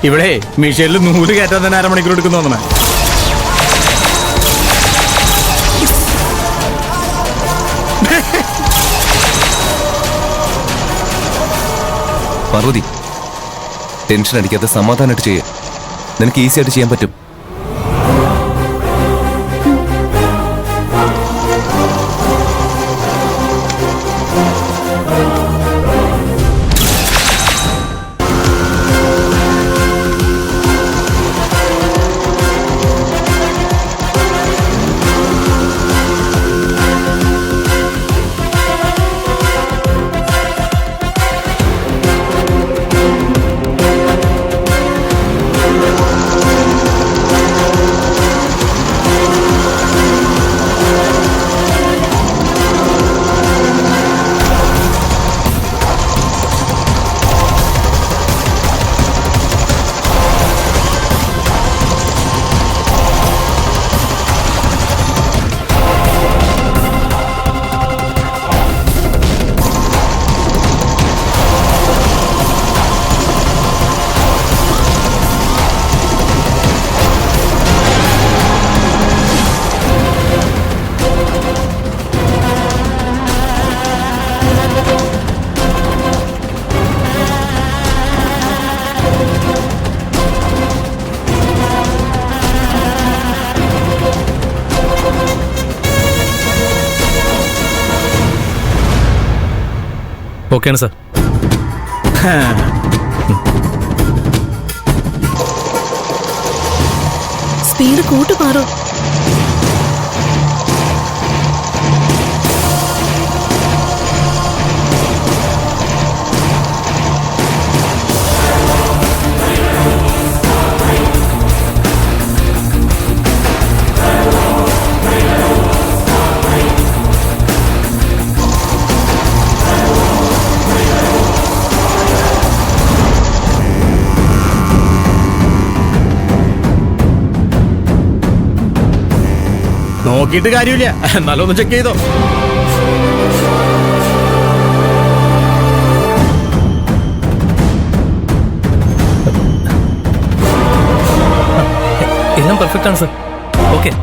ഇവിടെ മിഷനിൽ 100 കയറ്റാൻ തന്നെ അരമണിക്കൂർ എടുക്കുന്നു തോന്നണേ. പാർവതി, ടെൻഷൻ അടിക്കാതെ സമാധാനമായിട്ട് ചെയ്യാം. നിനക്ക് ഈസി ആയിട്ട് ചെയ്യാൻ പറ്റും. ഓക്കെയാണ് സാർ. സ്പീഡ് കൂട്ടു പാറു. നോക്കിയിട്ട് കാര്യമില്ല, എന്നാലും ഒന്ന് ചെക്ക് ചെയ്തോ. എല്ലാം പെർഫെക്റ്റ് ആണ് സാർ. ഓക്കെ.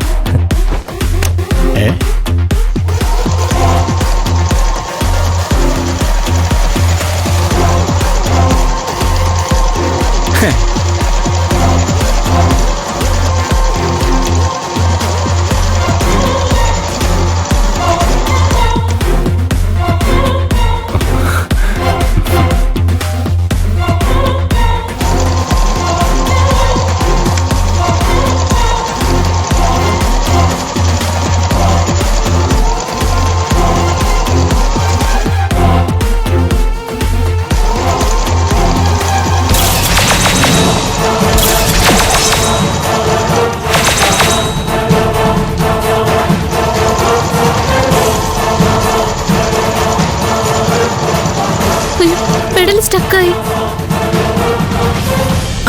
സ്റ്റക്കായി.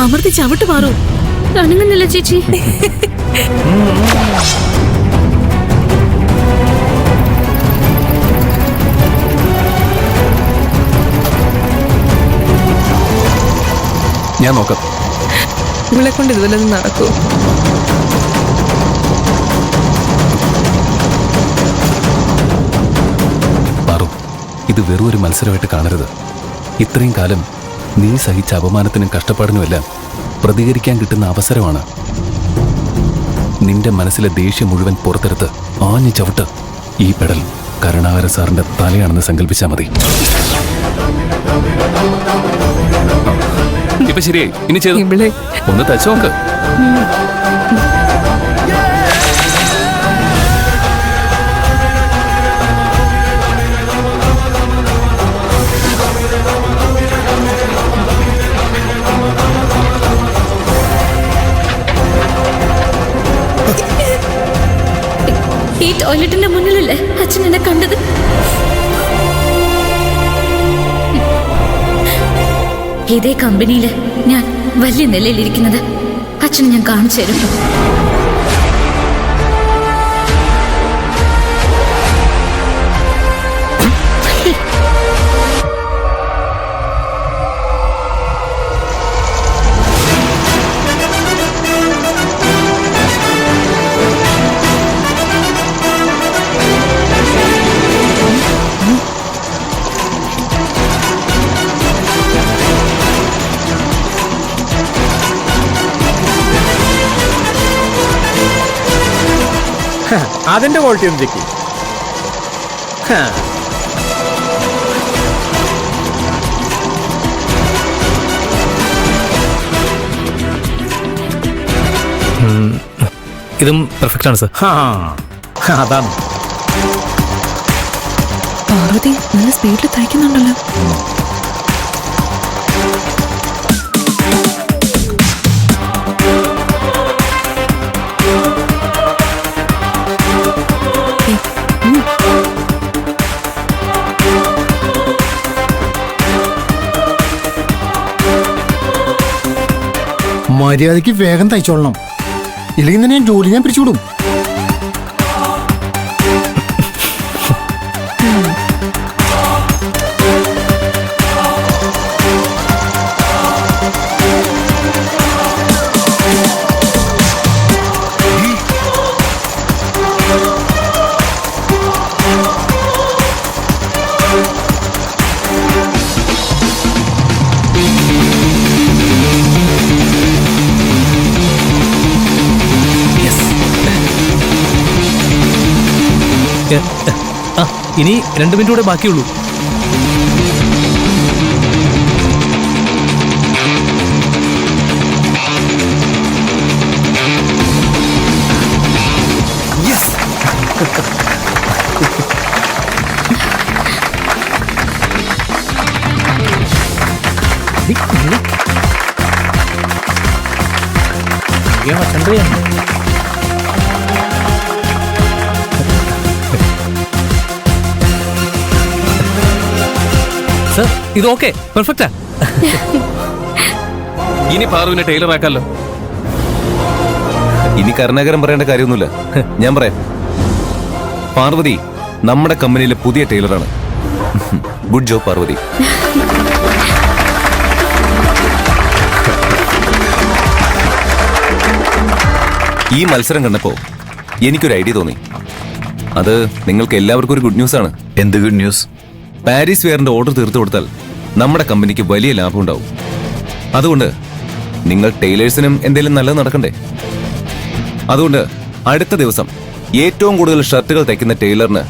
അമർത്തി ചവിട്ട് മാറൂ. അനങ്ങുന്നില്ല ചേച്ചി. ഞാൻ നോക്കാം. ഇവളെ കൊണ്ട് ഇതുപോലെ നടക്കൂ. പാറു, ഇത് വെറും ഒരു മത്സരമായിട്ട് കാണരുത്. ഇത്രയും കാലം നീ സഹിച്ച അപമാനത്തിനും കഷ്ടപ്പാടിനുമെല്ലാം പ്രതികരിക്കാൻ കിട്ടുന്ന അവസരമാണ്. നിന്റെ മനസ്സിലെ ദേഷ്യം മുഴുവൻ പുറത്തെടുത്ത് ആഞ്ഞു ചവിട്ട്. ഈ പെടൽ കരുണാകര സാറിന്റെ തലയാണെന്ന് സങ്കല്പിച്ചാൽ മതി. ഇപ്പൊ ശരിയായി. ഇനി ചെയ്തു ഒന്ന് തച്ചു നോക്ക്. ഈ ടോയ്ലറ്റിന്റെ മുന്നിലല്ലേ അച്ഛൻ എന്നെ കണ്ടത്? ഇതേ കമ്പനിയില് ഞാൻ വലിയ നിലയിലിരിക്കുന്നത് അച്ഛൻ ഞാൻ കാണിച്ചു തരും. അതിന്റെ ക്വാളിറ്റി ഒന്ന് ചെക്ക് ഇതും പെർഫെക്റ്റ് ആണ് സർ. അതാണ്. പാർവതി നല്ല സ്പീഡിൽ തയ്ക്കുന്നുണ്ടല്ലോ. മര്യാദയ്ക്ക് വേഗം തയ്ച്ചോളണം, ഇല്ലെങ്കിൽ തന്നെ ജോലി ഞാൻ പിരിച്ചുവിടും. ഇനി 2 മിനിറ്റ് കൂടെ ബാക്കിയുള്ളൂ. സർ ഇത് ഓക്കെ, പെർഫെക്റ്റാ. ഇനി പാറുവിനെ ടൈലർ ആക്കാലോ. ഇനി കരുണാകരം പറയേണ്ട കാര്യമൊന്നുമില്ല, ഞാൻ പറയാം. പാർവതി നമ്മുടെ കമ്പനിയിലെ പുതിയ ടൈലറാണ്. Good job Parvathi. ഈ മത്സരം കണ്ടപ്പോ എനിക്കൊരു ഐഡിയ തോന്നി. അത് നിങ്ങൾക്ക് എല്ലാവർക്കും ഒരു ഗുഡ് ന്യൂസ് ആണ്. എന്ത് ഗുഡ് ന്യൂസ്? പാരീസ് വെയറിന്റെ ഓർഡർ തീർത്തു കൊടുത്താൽ നമ്മുടെ കമ്പനിക്ക് വലിയ ലാഭം ഉണ്ടാവും. അതുകൊണ്ട് നിങ്ങൾ ടൈലേഴ്സിനും എന്തെങ്കിലും നല്ലത് നടക്കണ്ടേ? അതുകൊണ്ട് അടുത്ത ദിവസം ഏറ്റവും കൂടുതൽ ഷർട്ടുകൾ തയ്ക്കുന്ന ടൈലറിന്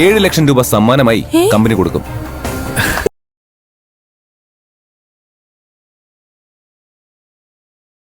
7 ലക്ഷം രൂപ സമ്മാനമായി കമ്പനി കൊടുക്കും.